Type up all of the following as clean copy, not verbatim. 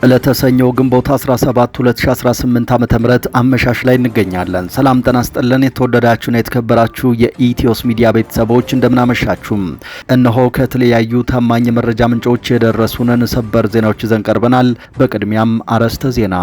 ለተሰኘው ግንቦት 17 2018 ዓ.ም አመሻሽ ላይ እንገኛለን። ሰላም ጤና ይስጥልን። የተወደዳችሁና የተከበራችሁ የኢትዮስ ሚዲያ ቤተሰቦች እንደምናመሻችሁ። እነሆ ከተለያዩ ታማኝ መረጃ ምንጮች የደረሱንን ሰበር ዜናዎች ይዘን ቀርበናል። በቅድሚያም አርዕስተ ዜና።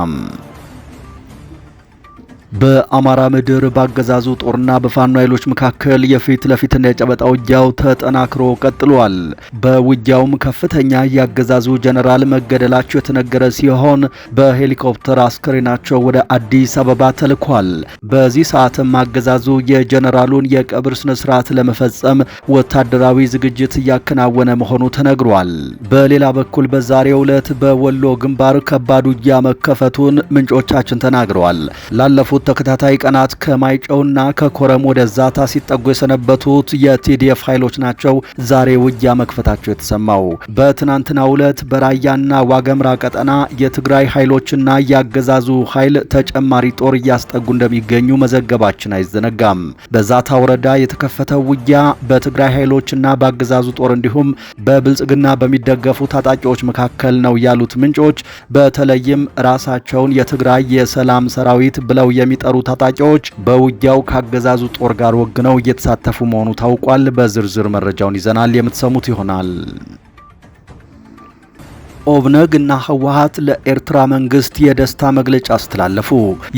በአማራ ምድር ባገዛዙ ጦርና በፋኖ ኃይሎች መካከል የፊት ለፊትና የጨበጣ ውጊያው ተጠናክሮ ቀጥሏል። በውጊያውም ከፍተኛ ያገዛዙ ጀነራል መገደላቸው የተነገረ ሲሆን በሄሊኮፕተር አስከሬናቸው ወደ አዲስ አበባ ተልኳል። በዚህ ሰዓትም አገዛዙ የጀነራሉን የቀብር ስነ ስርዓት ለመፈጸም ወታደራዊ ዝግጅት እያከናወነ መሆኑ ተነግሯል። በሌላ በኩል በዛሬው ዕለት በወሎ ግንባር ከባድ ውጊያ መከፈቱን ምንጮቻችን ተናግረዋል። ላለፉት ተከታታይ ቀናት ከማይጨውና ከኮረም ወደ ዛታ ሲጠጉ የሰነበቱት የቲዲኤፍ ኃይሎች ናቸው ዛሬ ውጊያ መክፈታቸው የተሰማው። በትናንትናው ዕለት በራያና ዋገምራ ቀጠና የትግራይ ኃይሎችና ያገዛዙ ኃይል ተጨማሪ ጦር እያስጠጉ እንደሚገኙ መዘገባችን አይዘነጋም። በዛታ ወረዳ የተከፈተው ውጊያ በትግራይ ኃይሎችና በአገዛዙ ጦር እንዲሁም በብልጽግና በሚደገፉ ታጣቂዎች መካከል ነው ያሉት ምንጮች፣ በተለይም ራሳቸውን የትግራይ የሰላም ሰራዊት ብለው የሚጠሩ ታጣቂዎች በውጊያው ካገዛዙ ጦር ጋር ወግነው እየተሳተፉ መሆኑ ታውቋል። በዝርዝር መረጃውን ይዘናል፣ የምትሰሙት ይሆናል። ኦብነግ እና ህወሓት ለኤርትራ መንግስት የደስታ መግለጫ አስተላለፉ።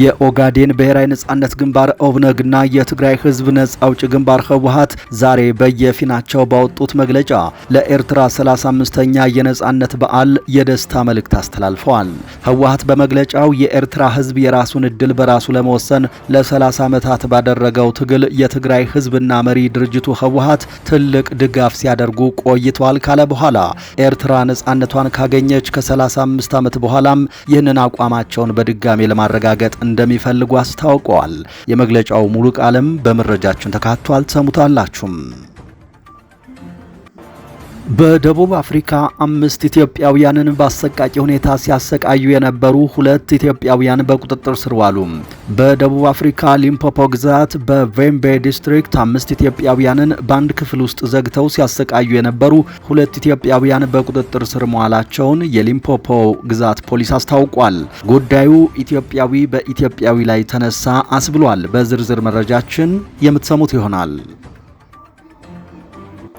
የኦጋዴን ብሔራዊ ነጻነት ግንባር ኦብነግና የትግራይ ህዝብ ነጻ አውጪ ግንባር ህወሓት ዛሬ በየፊናቸው ባወጡት መግለጫ ለኤርትራ 35ኛ የነጻነት በዓል የደስታ መልእክት አስተላልፈዋል። ህወሓት በመግለጫው የኤርትራ ህዝብ የራሱን እድል በራሱ ለመወሰን ለ30 ዓመታት ባደረገው ትግል የትግራይ ህዝብና መሪ ድርጅቱ ህወሓት ትልቅ ድጋፍ ሲያደርጉ ቆይተዋል ካለ በኋላ ኤርትራ ነጻነቷን ካገኘች ከ35 ዓመት በኋላም ይህንን አቋማቸውን በድጋሚ ለማረጋገጥ እንደሚፈልጉ አስታውቀዋል። የመግለጫው ሙሉ ቃልም በመረጃችን ተካቷል፣ ተሰሙታላችሁም። በደቡብ አፍሪካ 5 ኢትዮጵያውያንን በአሰቃቂ ሁኔታ ሲያሰቃዩ የነበሩ 2 ኢትዮጵያውያን በቁጥጥር ስር ዋሉ። በደቡብ አፍሪካ ሊምፖፖ ግዛት በቬምቤ ዲስትሪክት 5 ኢትዮጵያውያንን በአንድ ክፍል ውስጥ ዘግተው ሲያሰቃዩ የነበሩ 2 ኢትዮጵያውያን በቁጥጥር ስር መዋላቸውን የሊምፖፖ ግዛት ፖሊስ አስታውቋል። ጉዳዩ ኢትዮጵያዊ በኢትዮጵያዊ ላይ ተነሳ አስብሏል። በዝርዝር መረጃችን የምትሰሙት ይሆናል።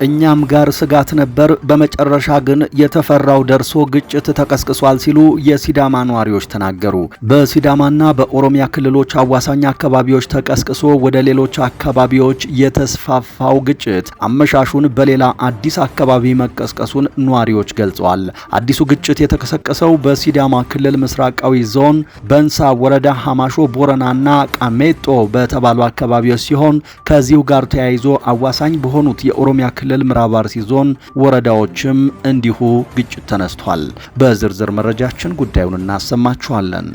እኛም ጋር ስጋት ነበር፣ በመጨረሻ ግን የተፈራው ደርሶ ግጭት ተቀስቅሷል ሲሉ የሲዳማ ነዋሪዎች ተናገሩ። በሲዳማና በኦሮሚያ ክልሎች አዋሳኝ አካባቢዎች ተቀስቅሶ ወደ ሌሎች አካባቢዎች የተስፋፋው ግጭት አመሻሹን በሌላ አዲስ አካባቢ መቀስቀሱን ነዋሪዎች ገልጸዋል። አዲሱ ግጭት የተቀሰቀሰው በሲዳማ ክልል ምስራቃዊ ዞን በንሳ ወረዳ ሐማሾ ቦረናና ቃሜጦ በተባሉ አካባቢዎች ሲሆን ከዚሁ ጋር ተያይዞ አዋሳኝ በሆኑት የኦሮሚያ ክልል ምዕራብ አርሲ ዞን ወረዳዎችም እንዲሁ ግጭት ተነስቷል። በዝርዝር መረጃችን ጉዳዩን እናሰማችኋለን።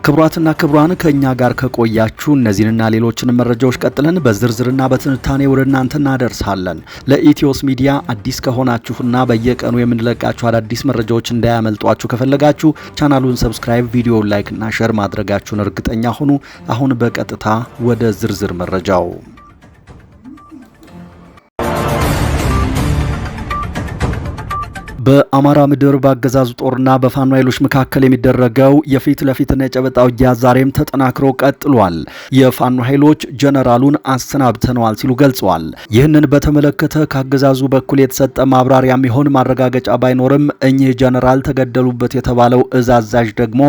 ክቡራትና ክቡራን ከኛ ጋር ከቆያችሁ እነዚህንና ሌሎችን መረጃዎች ቀጥለን በዝርዝርና በትንታኔ ወደ እናንተ እናደርሳለን። ለኢትዮስ ሚዲያ አዲስ ከሆናችሁና በየቀኑ የምንለቃችሁ አዳዲስ መረጃዎች እንዳያመልጧችሁ ከፈለጋችሁ ቻናሉን ሰብስክራይብ፣ ቪዲዮውን ላይክ እና ሼር ማድረጋችሁን እርግጠኛ ሁኑ። አሁን በቀጥታ ወደ ዝርዝር መረጃው። በአማራ ምድር ባገዛዙ ጦርና በፋኖ ኃይሎች መካከል የሚደረገው የፊት ለፊትና የጨበጣ ውጊያ ዛሬም ተጠናክሮ ቀጥሏል። የፋኖ ኃይሎች ጀነራሉን አሰናብተነዋል ሲሉ ገልጸዋል። ይህንን በተመለከተ ካገዛዙ በኩል የተሰጠ ማብራሪያም ይሆን ማረጋገጫ ባይኖርም እኚህ ጀነራል ተገደሉበት የተባለው እዝ አዛዥ ደግሞ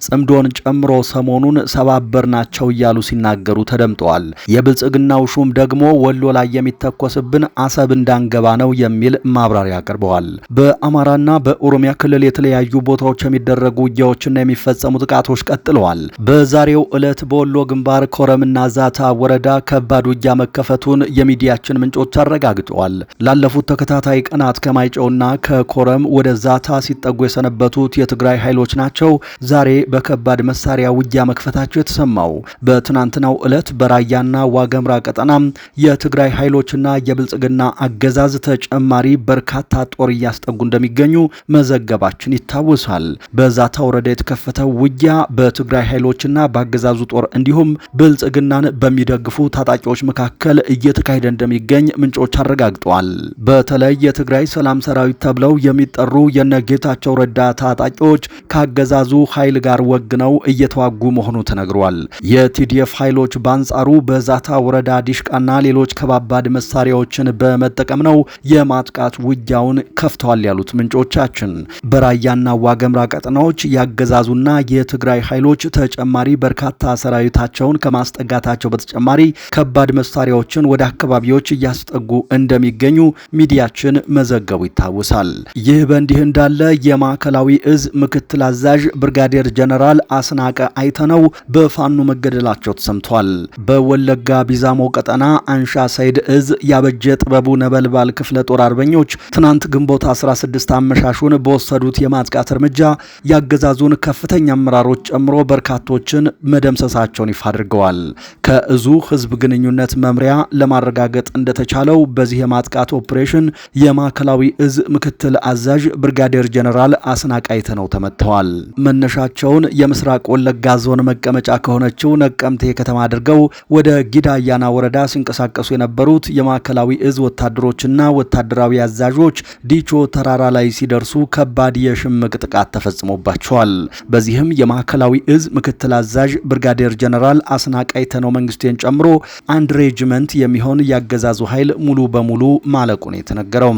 ጽምዶን ጨምሮ ሰሞኑን ሰባበር ናቸው እያሉ ሲናገሩ ተደምጠዋል። የብልጽግናው ሹም ደግሞ ወሎ ላይ የሚተኮስብን አሰብ እንዳንገባ ነው የሚል ማብራሪያ አቅርበዋል። በአማራና በኦሮሚያ ክልል የተለያዩ ቦታዎች የሚደረጉ ውጊያዎችና የሚፈጸሙ ጥቃቶች ቀጥለዋል። በዛሬው ዕለት በወሎ ግንባር ኮረምና ዛታ ወረዳ ከባድ ውጊያ መከፈቱን የሚዲያችን ምንጮች አረጋግጠዋል። ላለፉት ተከታታይ ቀናት ከማይጨውና ከኮረም ወደ ዛታ ሲጠጉ የሰነበቱት የትግራይ ኃይሎች ናቸው ዛሬ በከባድ መሳሪያ ውጊያ መክፈታቸው የተሰማው። በትናንትናው ዕለት በራያና ዋገምራ ቀጠና የትግራይ ኃይሎችና የብልጽግና አገዛዝ ተጨማሪ በርካታ ጦር እያስጠጉ እንደሚገኙ መዘገባችን ይታወሳል። በዛታ ወረዳ የተከፈተው ውጊያ በትግራይ ኃይሎችና በአገዛዙ ጦር እንዲሁም ብልጽግናን በሚደግፉ ታጣቂዎች መካከል እየተካሄደ እንደሚገኝ ምንጮች አረጋግጠዋል። በተለይ የትግራይ ሰላም ሰራዊት ተብለው የሚጠሩ የነጌታቸው ረዳ ታጣቂዎች ከአገዛዙ ኃይል ጋር ወግነው እየተዋጉ መሆኑ ተነግሯል። የቲዲኤፍ ኃይሎች በአንጻሩ በዛታ ወረዳ ዲሽቃና ሌሎች ከባባድ መሳሪያዎችን በመጠቀም ነው የማጥቃት ውጊያውን ከፍተዋል ያሉት ምንጮቻችን በራያና ዋገምራ ቀጠናዎች ያገዛዙና የትግራይ ኃይሎች ተጨማሪ በርካታ ሰራዊታቸውን ከማስጠጋታቸው በተጨማሪ ከባድ መሳሪያዎችን ወደ አካባቢዎች እያስጠጉ እንደሚገኙ ሚዲያችን መዘገቡ ይታወሳል። ይህ በእንዲህ እንዳለ የማዕከላዊ እዝ ምክትል አዛዥ ብርጋዴር ጀነራል አስናቀ አይተነው በፋኖ መገደላቸው ተሰምቷል። በወለጋ ቢዛሞ ቀጠና አንሻ ሰይድ እዝ ያበጀ ጥበቡ ነበልባል ክፍለ ጦር አርበኞች ትናንት ግንቦት 16 አመሻሹን በወሰዱት የማጥቃት እርምጃ ያገዛዙን ከፍተኛ አመራሮች ጨምሮ በርካቶችን መደምሰሳቸውን ይፋ አድርገዋል። ከእዙ ህዝብ ግንኙነት መምሪያ ለማረጋገጥ እንደተቻለው በዚህ የማጥቃት ኦፕሬሽን የማዕከላዊ እዝ ምክትል አዛዥ ብርጋዴር ጀነራል አስናቀ አይተነው ተመተዋል። መነሻቸውን የምስራቅ ወለጋ ዞን መቀመጫ ከሆነችው ነቀምቴ ከተማ አድርገው ወደ ጊዳያና ወረዳ ሲንቀሳቀሱ የነበሩት የማዕከላዊ እዝ ወታደሮችና ወታደራዊ አዛዦች ዲቾ ተራራ ላይ ሲደርሱ ከባድ የሽምቅ ጥቃት ተፈጽሞባቸዋል። በዚህም የማዕከላዊ እዝ ምክትል አዛዥ ብርጋዴር ጀነራል አስናቀ አይተነው መንግስቴን ጨምሮ አንድ ሬጅመንት የሚሆን ያገዛዙ ኃይል ሙሉ በሙሉ ማለቁን የተነገረው።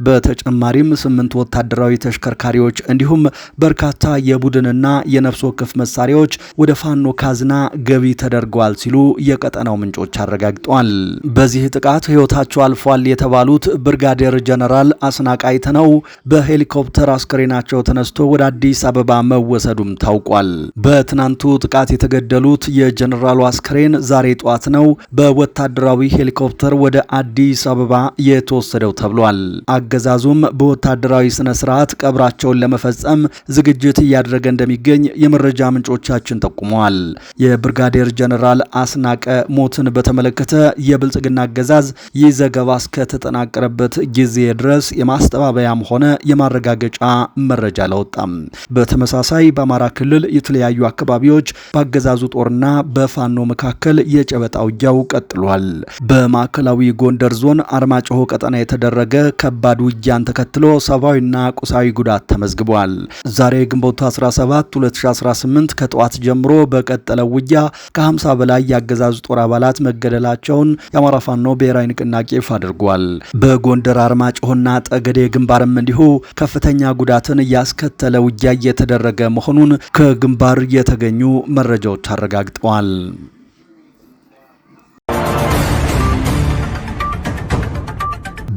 በተጨማሪም 8 ወታደራዊ ተሽከርካሪዎች እንዲሁም በርካታ የቡድንና የነፍስ ወከፍ መሳሪያዎች ወደ ፋኖ ካዝና ገቢ ተደርገዋል ሲሉ የቀጠናው ምንጮች አረጋግጠዋል። በዚህ ጥቃት ህይወታቸው አልፏል የተባሉት ብርጋዴር ጀነራል አስናቀ አይተነው በሄሊኮፕተር አስከሬናቸው ተነስቶ ወደ አዲስ አበባ መወሰዱም ታውቋል። በትናንቱ ጥቃት የተገደሉት የጀነራሉ አስከሬን ዛሬ ጧት ነው በወታደራዊ ሄሊኮፕተር ወደ አዲስ አበባ የተወሰደው ተብሏል። አገዛዙም በወታደራዊ ስነ ስርዓት ቀብራቸውን ለመፈጸም ዝግጅት እያደረገ እንደሚገኝ የመረጃ ምንጮቻችን ጠቁመዋል። የብርጋዴር ጀነራል አስናቀ ሞትን በተመለከተ የብልጽግና አገዛዝ ይህ ዘገባ እስከተጠናቀረበት ጊዜ ድረስ የማስተባበያም ሆነ የማረጋገጫ መረጃ አላወጣም። በተመሳሳይ በአማራ ክልል የተለያዩ አካባቢዎች በአገዛዙ ጦርና በፋኖ መካከል የጨበጣ ውጊያው ቀጥሏል። በማዕከላዊ ጎንደር ዞን አርማጭሆ ቀጠና የተደረገ ከባድ ውጊያን ተከትሎ ሰብአዊና ቁሳዊ ጉዳት ተመዝግቧል። ዛሬ ግንቦት 17 2018 ከጠዋት ጀምሮ በቀጠለው ውጊያ ከ50 በላይ የአገዛዙ ጦር አባላት መገደላቸውን የአማራ ፋኖ ብሔራዊ ንቅናቄ ይፋ አድርጓል። በጎንደር አርማጭሆና ጠገዴ ግንባርም እንዲሁ ከፍተኛ ጉዳትን ያስከተለ ውጊያ እየተደረገ መሆኑን ከግንባር የተገኙ መረጃዎች አረጋግጠዋል።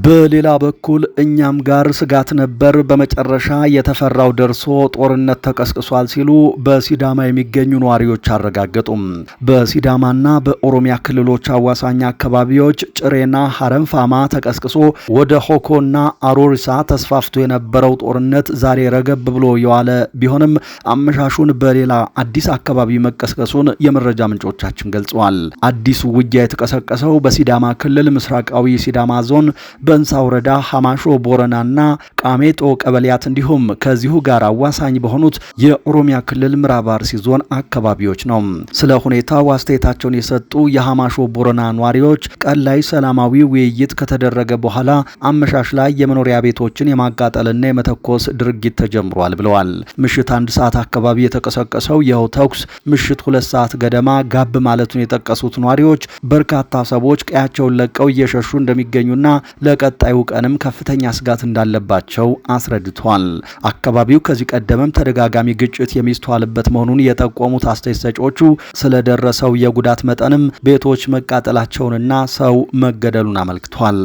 በሌላ በኩል እኛም ጋር ስጋት ነበር፣ በመጨረሻ የተፈራው ደርሶ ጦርነት ተቀስቅሷል ሲሉ በሲዳማ የሚገኙ ነዋሪዎች አረጋገጡም። በሲዳማና በኦሮሚያ ክልሎች አዋሳኝ አካባቢዎች ጭሬና ሀረንፋማ ተቀስቅሶ ወደ ሆኮና አሮሪሳ ተስፋፍቶ የነበረው ጦርነት ዛሬ ረገብ ብሎ የዋለ ቢሆንም አመሻሹን በሌላ አዲስ አካባቢ መቀስቀሱን የመረጃ ምንጮቻችን ገልጸዋል። አዲሱ ውጊያ የተቀሰቀሰው በሲዳማ ክልል ምስራቃዊ ሲዳማ ዞን በእንሳ ወረዳ ሐማሾ ቦረናና ቃሜጦ ቀበሌያት እንዲሁም ከዚሁ ጋር አዋሳኝ በሆኑት የኦሮሚያ ክልል ምዕራብ አርሲ ዞን አካባቢዎች ነው። ስለ ሁኔታው አስተያየታቸውን የሰጡ የሐማሾ ቦረና ነዋሪዎች ቀን ላይ ሰላማዊ ውይይት ከተደረገ በኋላ አመሻሽ ላይ የመኖሪያ ቤቶችን የማቃጠልና የመተኮስ ድርጊት ተጀምሯል ብለዋል። ምሽት 1 ሰዓት አካባቢ የተቀሰቀሰው ይኸው ተኩስ ምሽት 2 ሰዓት ገደማ ጋብ ማለቱን የጠቀሱት ነዋሪዎች በርካታ ሰዎች ቀያቸውን ለቀው እየሸሹ እንደሚገኙና ለቀጣዩ ቀንም ከፍተኛ ስጋት እንዳለባቸው አስረድቷል። አካባቢው ከዚህ ቀደምም ተደጋጋሚ ግጭት የሚስተዋልበት መሆኑን የጠቆሙት አስተያየት ሰጪዎቹ ስለደረሰው የጉዳት መጠንም ቤቶች መቃጠላቸውንና ሰው መገደሉን አመልክቷል።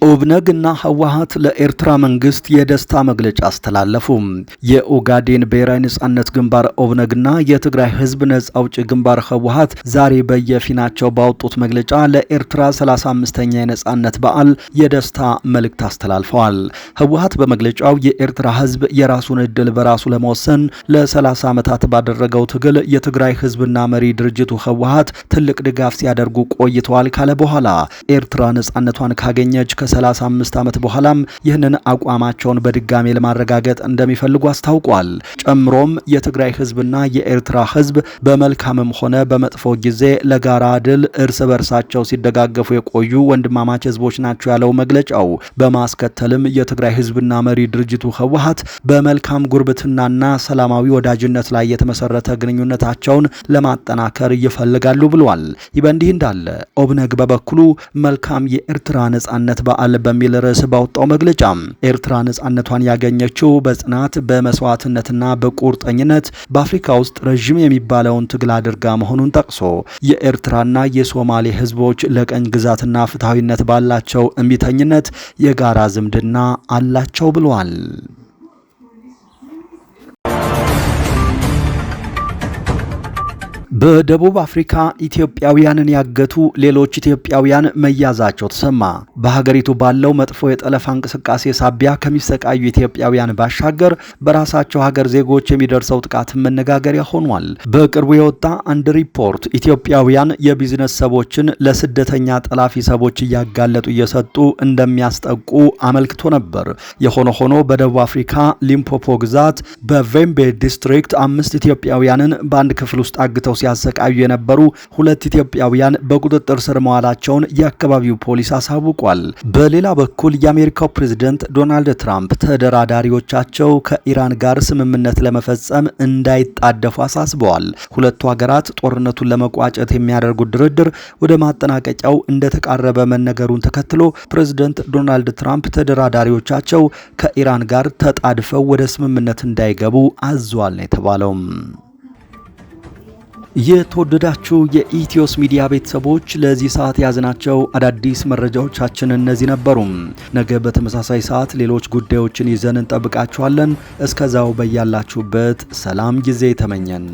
ኦብነግና ህወሓት ለኤርትራ መንግስት የደስታ መግለጫ አስተላለፉ። የኦጋዴን ብሔራዊ ነጻነት ግንባር ኦብነግና የትግራይ ህዝብ ነጻ አውጪ ግንባር ህወሓት ዛሬ በየፊናቸው ባወጡት መግለጫ ለኤርትራ 35ኛ የነጻነት በዓል የደስታ መልእክት አስተላልፈዋል። ህወሓት በመግለጫው የኤርትራ ህዝብ የራሱን ዕድል በራሱ ለመወሰን ለ30 ዓመታት ባደረገው ትግል የትግራይ ህዝብና መሪ ድርጅቱ ህወሓት ትልቅ ድጋፍ ሲያደርጉ ቆይተዋል ካለ በኋላ ኤርትራ ነጻነቷን ካገኘች ከ35 ዓመት በኋላም ይህንን አቋማቸውን በድጋሜ ለማረጋገጥ እንደሚፈልጉ አስታውቋል። ጨምሮም የትግራይ ህዝብና የኤርትራ ህዝብ በመልካምም ሆነ በመጥፎ ጊዜ ለጋራ ድል እርስ በርሳቸው ሲደጋገፉ የቆዩ ወንድማማች ህዝቦች ናቸው ያለው መግለጫው በማስከተልም የትግራይ ህዝብና መሪ ድርጅቱ ህወሓት በመልካም ጉርብትናና ሰላማዊ ወዳጅነት ላይ የተመሰረተ ግንኙነታቸውን ለማጠናከር ይፈልጋሉ ብሏል። ይህ በእንዲህ እንዳለ ኦብነግ በበኩሉ መልካም የኤርትራ ነጻነት በዓል በሚል ርዕስ ባወጣው መግለጫ ኤርትራ ነጻነቷን ያገኘችው በጽናት በመስዋዕትነትና በቁርጠኝነት በአፍሪካ ውስጥ ረዥም የሚባለውን ትግል አድርጋ መሆኑን ጠቅሶ የኤርትራና የሶማሌ ህዝቦች ለቀኝ ግዛትና ፍትሐዊነት ባላቸው እምቢተኝነት የጋራ ዝምድና አላቸው ብሏል። በደቡብ አፍሪካ ኢትዮጵያውያንን ያገቱ ሌሎች ኢትዮጵያውያን መያዛቸው ተሰማ። በሀገሪቱ ባለው መጥፎ የጠለፋ እንቅስቃሴ ሳቢያ ከሚሰቃዩ ኢትዮጵያውያን ባሻገር በራሳቸው ሀገር ዜጎች የሚደርሰው ጥቃት መነጋገሪያ ሆኗል። በቅርቡ የወጣ አንድ ሪፖርት ኢትዮጵያውያን የቢዝነስ ሰዎችን ለስደተኛ ጠላፊ ሰዎች እያጋለጡ እየሰጡ እንደሚያስጠቁ አመልክቶ ነበር። የሆነ ሆኖ በደቡብ አፍሪካ ሊምፖፖ ግዛት በቬምቤ ዲስትሪክት 5 ኢትዮጵያውያንን በአንድ ክፍል ውስጥ አግተው ሲያሰቃዩ የነበሩ 2 ኢትዮጵያውያን በቁጥጥር ስር መዋላቸውን የአካባቢው ፖሊስ አሳውቋል። በሌላ በኩል የአሜሪካው ፕሬዝዳንት ዶናልድ ትራምፕ ተደራዳሪዎቻቸው ከኢራን ጋር ስምምነት ለመፈጸም እንዳይጣደፉ አሳስበዋል። ሁለቱ ሀገራት ጦርነቱን ለመቋጨት የሚያደርጉት ድርድር ወደ ማጠናቀቂያው እንደተቃረበ መነገሩን ተከትሎ ፕሬዝዳንት ዶናልድ ትራምፕ ተደራዳሪዎቻቸው ከኢራን ጋር ተጣድፈው ወደ ስምምነት እንዳይገቡ አዟል ነው የተባለው። የተወደዳችሁ የኢትዮስ ሚዲያ ቤተሰቦች ለዚህ ሰዓት ያዝናቸው አዳዲስ መረጃዎቻችን እነዚህ ነበሩ። ነገ በተመሳሳይ ሰዓት ሌሎች ጉዳዮችን ይዘን እንጠብቃችኋለን። እስከዛው በያላችሁበት ሰላም ጊዜ ተመኘን።